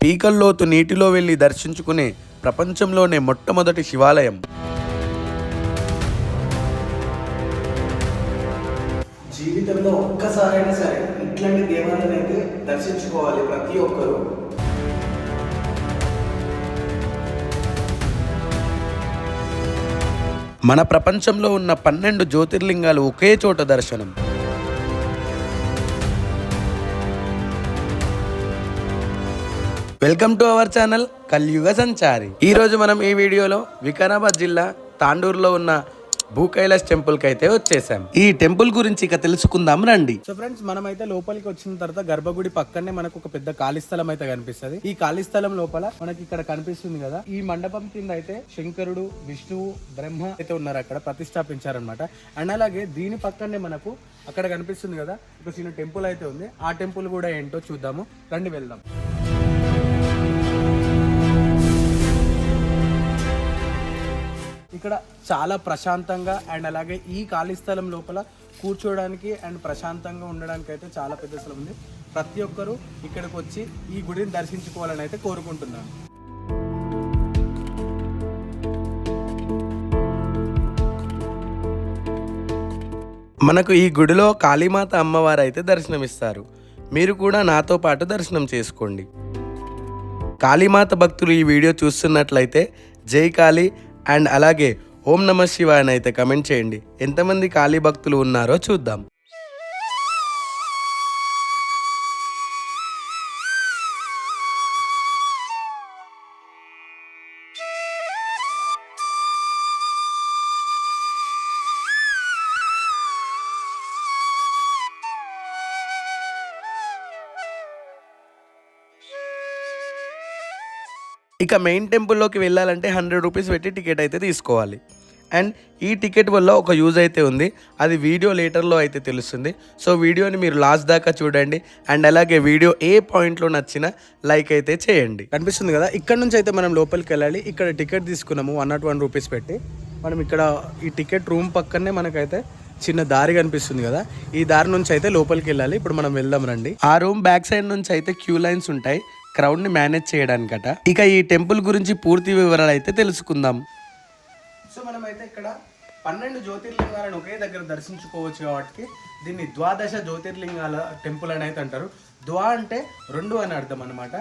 పీకల్లోతు నీటిలో వెళ్ళి దర్శించుకునే ప్రపంచంలోనే మొట్టమొదటి శివాలయం. జీవితంలో ఒక్కసారైనా సరే ఇట్లాంటి దేవాలయాన్ని అయితే దర్శించుకోవాలి ప్రతి ఒక్కరూ. మన ప్రపంచంలో ఉన్న 12 జ్యోతిర్లింగాలు ఒకే చోట దర్శనం. వెల్కమ్ టు అవర్ ఛానల్ కలియుగ సంచారి. ఈరోజు మనం ఈ వీడియోలో వికారాబాద్ జిల్లా తాండూరులో ఉన్న భూకైలాస్ టెంపుల్ కి అయితే వచ్చేసాం. ఈ టెంపుల్ గురించి ఇక తెలుసుకుందాం రండి. సో ఫ్రెండ్స్, మనమైతే లోపలికి వచ్చిన తర్వాత గర్భగుడి పక్కనే మనకు ఒక పెద్ద ఖాళీ స్థలం అయితే కనిపిస్తుంది. ఈ ఖాళీ స్థలం లోపల మనకి ఇక్కడ కనిపిస్తుంది కదా, ఈ మండపం కింద అయితే శంకరుడు, విష్ణువు, బ్రహ్మ అయితే ఉన్నారు, అక్కడ ప్రతిష్టాపించారనమాట. అండ్ అలాగే దీని పక్కనే మనకు అక్కడ కనిపిస్తుంది కదా ఒక చిన్న టెంపుల్ అయితే ఉంది. ఆ టెంపుల్ కూడా ఏంటో చూద్దాము, రండి వెళ్దాం. ఇక్కడ చాలా ప్రశాంతంగా అండ్ అలాగే ఈ ఖాళీ స్థలం లోపల కూర్చోవడానికి అండ్ ప్రశాంతంగా ఉండడానికి అయితే చాలా పెద్ద స్థలం ఉంది. ప్రతి ఒక్కరూ ఇక్కడికి వచ్చి ఈ గుడిని దర్శించుకోవాలని అయితే కోరుకుంటున్నాను. మనకు ఈ గుడిలో కాళీమాత అమ్మవారు అయితే దర్శనమిస్తారు. మీరు కూడా నాతో పాటు దర్శనం చేసుకోండి. కాళీమాత భక్తులు ఈ వీడియో చూస్తున్నట్లయితే జై కాళీ అండ్ అలాగే ఓం నమ శివాయ అని అయితే కమెంట్ చేయండి. ఎంతమంది కాళీ భక్తులు ఉన్నారో చూద్దాం. ఇక మెయిన్ టెంపుల్లోకి వెళ్ళాలంటే 100 రూపీస్ పెట్టి టికెట్ అయితే తీసుకోవాలి. అండ్ ఈ టికెట్ వల్ల ఒక యూజ్ అయితే ఉంది, అది వీడియో లేటర్లో అయితే తెలుస్తుంది. సో వీడియోని మీరు లాస్ట్ దాకా చూడండి. అండ్ అలాగే వీడియో ఏ పాయింట్లో నచ్చినా లైక్ అయితే చేయండి. కనిపిస్తుంది కదా, ఇక్కడ నుంచి అయితే మనం లోపలికి వెళ్ళాలి. ఇక్కడ టికెట్ తీసుకున్నాము 101 రూపీస్ పెట్టి. మనం ఇక్కడ ఈ టికెట్ రూమ్ పక్కనే మనకైతే చిన్న దారి కనిపిస్తుంది కదా, ఈ దారి నుంచి అయితే లోపలికి వెళ్ళాలి. ఇప్పుడు మనం వెళ్దాం రండి. ఆ రూమ్ బ్యాక్ సైడ్ నుంచి అయితే క్యూ లైన్స్ ఉంటాయి, క్రౌడ్ ని మేనేజ్ చేయడానికట. ఇక ఈ టెంపుల్ గురించి పూర్తి వివరాలు అయితే తెలుసుకుందాం. సో మనమైతే ఇక్కడ 12 జ్యోతిర్లింగాలను ఒకే దగ్గర దర్శించుకోవచ్చు కాబట్టి దీన్ని ద్వాదశ జ్యోతిర్లింగాల టెంపుల్ అని అయితే అంటారు. ద్వా అంటే 2 అని అర్థం అనమాట,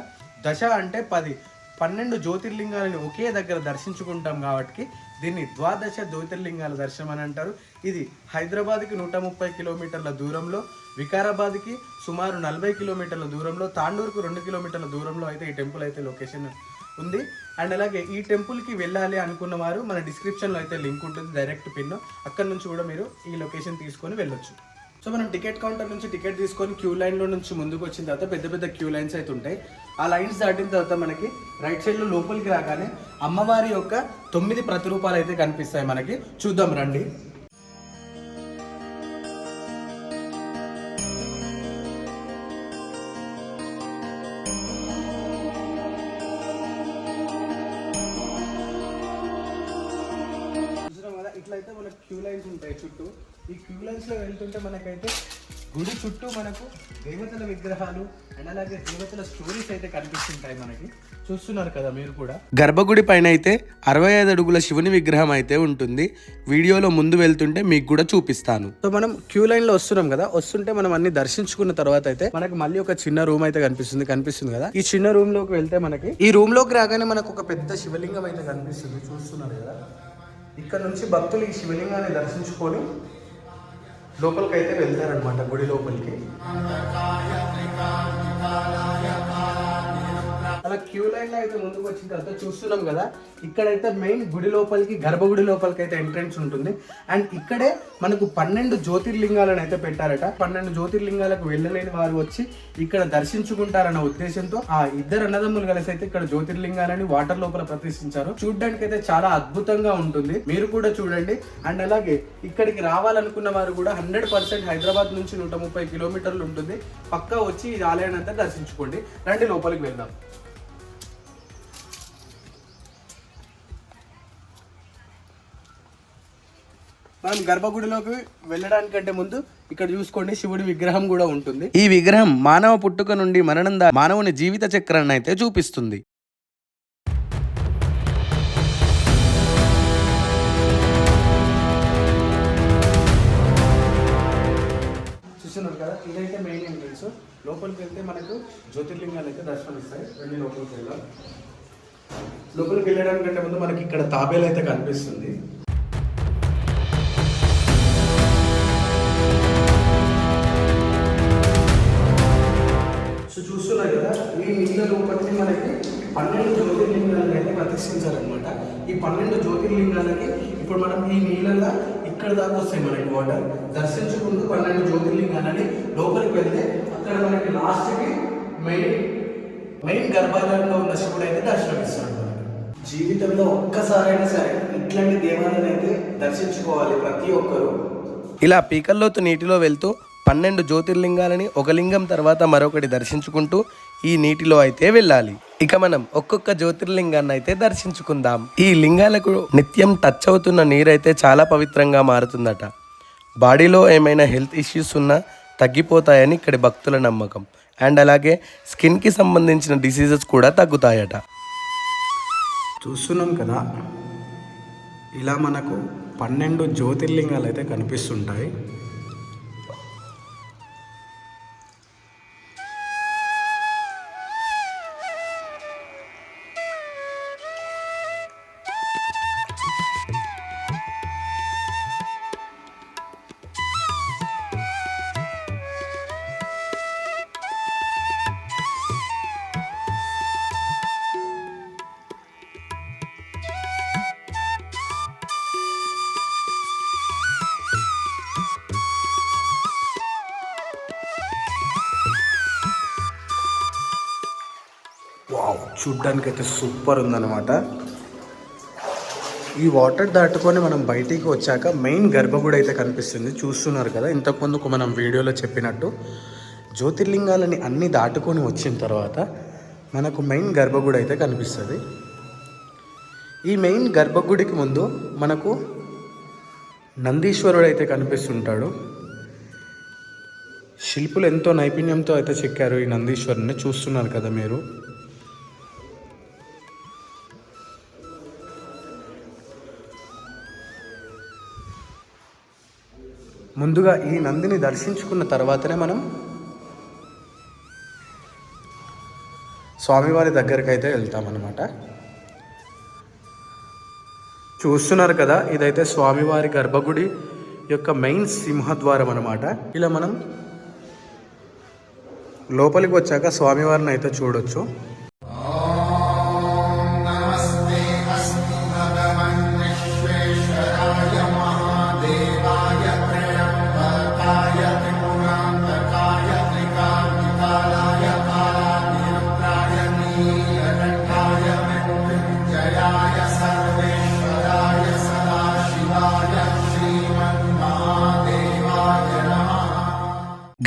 దశ అంటే 10. 12 జ్యోతిర్లింగాలను ఒకే దగ్గర దర్శించుకుంటాం కాబట్టి దీన్ని ద్వాదశ జ్యోతిర్లింగాల దర్శనం అని అంటారు. ఇది హైదరాబాద్కి 130 కిలోమీటర్ల దూరంలో, వికారాబాద్కి సుమారు 40 కిలోమీటర్ల దూరంలో, తాండూరుకు 2 కిలోమీటర్ల దూరంలో అయితే ఈ టెంపుల్ అయితే లొకేషన్ ఉంది. అండ్ అలాగే ఈ టెంపుల్కి వెళ్ళాలి అనుకున్న వారు మన డిస్క్రిప్షన్లో అయితే లింక్ ఉంటుంది, డైరెక్ట్ పిన్. అక్కడ నుంచి కూడా మీరు ఈ లొకేషన్ తీసుకొని వెళ్ళొచ్చు. సో మనం టికెట్ కౌంటర్ నుంచి టికెట్ తీసుకొని క్యూ లైన్లో నుంచి ముందుకు వచ్చిన తర్వాత పెద్ద పెద్ద క్యూ లైన్స్ అయితే ఉంటాయి. ఆ లైన్స్ దాటిన తర్వాత మనకి రైట్ సైడ్లో లోపలికి రాగానే అమ్మవారి యొక్క 9 ప్రతిరూపాలు అయితే కనిపిస్తాయి మనకి. చూద్దాం రండి. ఇట్లయితే మనకు క్యూ లైన్స్ ఉంటాయి చుట్టూ. ఈ క్యూ లైన్స్లో వెళ్తుంటే మనకైతే గుడి చుట్టూ మనకు దేవతల విగ్రహాలు అండ్ అలాగే దేవతల స్టోరీస్ అయితే కనిపిస్తుంటాయి మనకి. చూస్తున్నారు కదా మీరు కూడా. గర్భగుడి పైన అయితే 65 అడుగుల శివుని విగ్రహం అయితే ఉంటుంది. వీడియోలో ముందు వెళ్తుంటే మీకు కూడా చూపిస్తాను. సో మనం క్యూ లైన్ లో వస్తున్నాం కదా, వస్తుంటే మనం అన్ని దర్శించుకున్న తర్వాత అయితే మనకు మళ్ళీ ఒక చిన్న రూమ్ అయితే కనిపిస్తుంది కదా. ఈ చిన్న రూమ్ లోకి వెళ్తే మనకి ఈ రూమ్ లోకి రాగానే మనకు ఒక పెద్ద శివలింగం అయితే కనిపిస్తుంది. చూస్తున్నారు కదా, ఇక్కడ నుంచి భక్తులు ఈ శివలింగాన్ని దర్శించుకొని లోపలికి అయితే వెళ్తారనమాట, గుడి లోపలికి. అలా క్యూ లైన్ లో అయితే ముందుకు వచ్చిన తర్వాత చూస్తున్నాం కదా, ఇక్కడైతే మెయిన్ గుడి లోపలికి, గర్భగుడి లోపలికి అయితే ఎంట్రెన్స్ ఉంటుంది. అండ్ ఇక్కడే మనకు 12 జ్యోతిర్లింగాలను అయితే పెట్టారట. 12 జ్యోతిర్లింగాలకు వెళ్ళలేని వారు వచ్చి ఇక్కడ దర్శించుకుంటారన్న ఉద్దేశంతో ఆ ఇద్దరు అన్నదమ్ములు కలిసి అయితే ఇక్కడ జ్యోతిర్లింగాలని వాటర్ లోపల ప్రతిష్ఠించారు. చూడడానికి అయితే చాలా అద్భుతంగా ఉంటుంది, మీరు కూడా చూడండి. అండ్ అలాగే ఇక్కడికి రావాలనుకున్న వారు కూడా 100% హైదరాబాద్ నుంచి 130 కిలోమీటర్లు ఉంటుంది, పక్కా వచ్చి ఈ ఆలయాన్ని అంతా దర్శించుకోండి. రండి లోపలికి వెళ్దాం. మనం గర్భగుడిలోకి వెళ్ళడానికంటే ముందు ఇక్కడ చూసుకోండి శివుడి విగ్రహం కూడా ఉంటుంది. ఈ విగ్రహం మానవ పుట్టుక నుండి మరణం మానవుని జీవిత చక్రాన్ని అయితే చూపిస్తుంది. చూస్తున్నారు కదా, ఇదైతే మెయిన్ ఎంట్రన్స్. లోపలికి వెళ్తే మనకు జ్యోతిర్లింగాలు అయితే దర్శనమిస్తాయి. వెళ్ళి లోపలికి వెళ్దాం. లోపలికి వెళ్ళడానికంటే ముందు మనకి ఇక్కడ తాబేలు అయితే కనిపిస్తుంది. సో చూస్తున్నారు కదా, ఈ నీళ్ళ లోపలికి మనకి 12 జ్యోతిర్లింగాలను అయితే ప్రతిష్ఠించారనమాట. ఈ 12 జ్యోతిర్లింగాలకి ఇప్పుడు మనం ఈ నీళ్ళల్లో ఇక్కడ దాకా వస్తాయి మనకి వాటర్. దర్శించుకుంటూ 12 జ్యోతిర్లింగాలని లోపలికి వెళ్తే అక్కడ మనకి లాస్ట్కి మెయిన్ గర్భాలయంలో ఉన్న శివుడు అయితే దర్శనమిస్తాడు. జీవితంలో ఒక్కసారైనా సరే ఇట్లాంటి దేవాలయాన్ని అయితే దర్శించుకోవాలి ప్రతి ఒక్కరు. ఇలా పీకల్లోతు నీటిలో వెళ్తూ 12 జ్యోతిర్లింగాలని ఒక లింగం తర్వాత మరొకటి దర్శించుకుంటూ ఈ నీటిలో అయితే వెళ్ళాలి. ఇక మనం ఒక్కొక్క జ్యోతిర్లింగాన్ని అయితే దర్శించుకుందాం. ఈ లింగాలకు నిత్యం టచ్ అవుతున్న నీరైతే చాలా పవిత్రంగా మారుతుందట. బాడీలో ఏమైనా హెల్త్ ఇష్యూస్ ఉన్నా తగ్గిపోతాయని ఇక్కడి భక్తుల నమ్మకం. అండ్ అలాగే స్కిన్కి సంబంధించిన డిసీజెస్ కూడా తగ్గుతాయట. చూస్తున్నాం కదా, ఇలా మనకు 12 జ్యోతిర్లింగాలు అయితే కనిపిస్తుంటాయి. వావ్, చూడ్డానికి అయితే సూపర్ ఉందన్నమాట. ఈ వాటర్ దాటుకొని మనం బయటికి వచ్చాక మెయిన్ గర్భగుడి అయితే కనిపిస్తుంది. చూస్తున్నారు కదా, ఇంతకుముందుకు మనం వీడియోలో చెప్పినట్టు జ్యోతిర్లింగాలని అన్నీ దాటుకొని వచ్చిన తర్వాత మనకు మెయిన్ గర్భగుడి అయితే కనిపిస్తుంది. ఈ మెయిన్ గర్భగుడికి ముందు మనకు నందీశ్వరుడు అయితే కనిపిస్తుంటాడు. శిల్పులు ఎంతో నైపుణ్యంతో అయితే చెక్కారు ఈ నందీశ్వరుని. చూస్తున్నారు కదా మీరు. ముందుగా ఈ నందిని దర్శించుకున్న తర్వాతనే మనం స్వామివారి దగ్గరికి అయితే వెళ్తామన్నమాట. చూస్తున్నారు కదా, ఇదైతే స్వామివారి గర్భగుడి యొక్క మెయిన్ సింహద్వారం అన్నమాట. ఇలా మనం లోపలికి వచ్చాక స్వామివారిని అయితే చూడొచ్చు.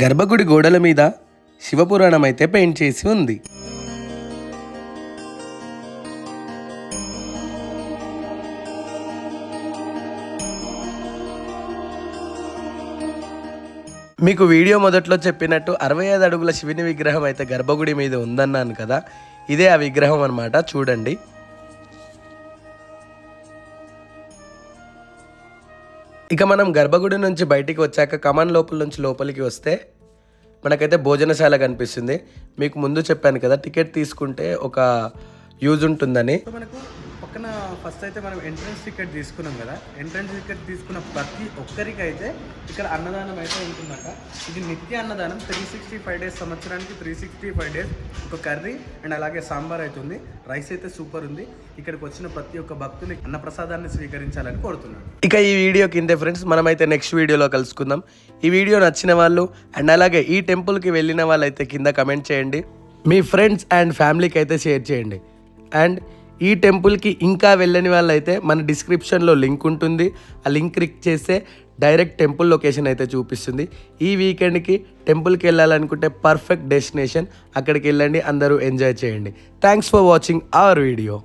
గర్భగుడి గోడల మీద శివపురాణం అయితే పెయింట్ చేసి ఉంది. మీకు వీడియో మొదట్లో చెప్పినట్టు 65 అడుగుల శివుని విగ్రహం అయితే గర్భగుడి మీద ఉందన్నాను కదా, ఇదే ఆ విగ్రహం అన్నమాట. చూడండి. ఇక మనం గర్భగుడి నుంచి బయటికి వచ్చాక కమాన్ లోపల నుంచి లోపలికి వస్తే మనకైతే భోజనశాల కనిపిస్తుంది. మీకు ముందు చెప్పాను కదా, టికెట్ తీసుకుంటే ఒక యూజ్ ఉంటుందని. మనకు పక్కన ఫస్ట్ అయితే మనం ఎంట్రన్స్ టికెట్ తీసుకున్నాం కదా, ఎంట్రన్స్ టికెట్ తీసుకున్న ప్రతి ఒక్కరికి అయితే ఇక్కడ అన్నదానం అయితే ఉంటుందట. ఇది నిత్య అన్నదానం. 365 డేస్, సంవత్సరానికి 365 డేస్ ఒక కర్రీ అండ్ అలాగే సాంబార్ అవుతుంది. రైస్ అయితే సూపర్ ఉంది. ఇక్కడికి వచ్చిన ప్రతి ఒక్క భక్తుని అన్నప్రసాదాన్ని స్వీకరించాలని కోరుతున్నాను. ఇక ఈ వీడియో కిందే ఫ్రెండ్స్, మనమైతే నెక్స్ట్ వీడియోలో కలుసుకుందాం. ఈ వీడియో నచ్చిన వాళ్ళు అండ్ అలాగే ఈ టెంపుల్కి వెళ్ళిన వాళ్ళు అయితే కింద కమెంట్ చేయండి. మీ ఫ్రెండ్స్ అండ్ ఫ్యామిలీకి అయితే షేర్ చేయండి. అండ్ ఈ టెంపుల్కి ఇంకా వెళ్ళని వాళ్ళైతే మన డిస్క్రిప్షన్లో లింక్ ఉంటుంది. ఆ లింక్ క్లిక్ చేస్తే డైరెక్ట్ టెంపుల్ లొకేషన్ అయితే చూపిస్తుంది. ఈ వీకెండ్కి టెంపుల్కి వెళ్ళాలనుకుంటే పర్ఫెక్ట్ డెస్టినేషన్. అక్కడికి వెళ్ళండి, అందరూ ఎంజాయ్ చేయండి. Thanks for watching our video.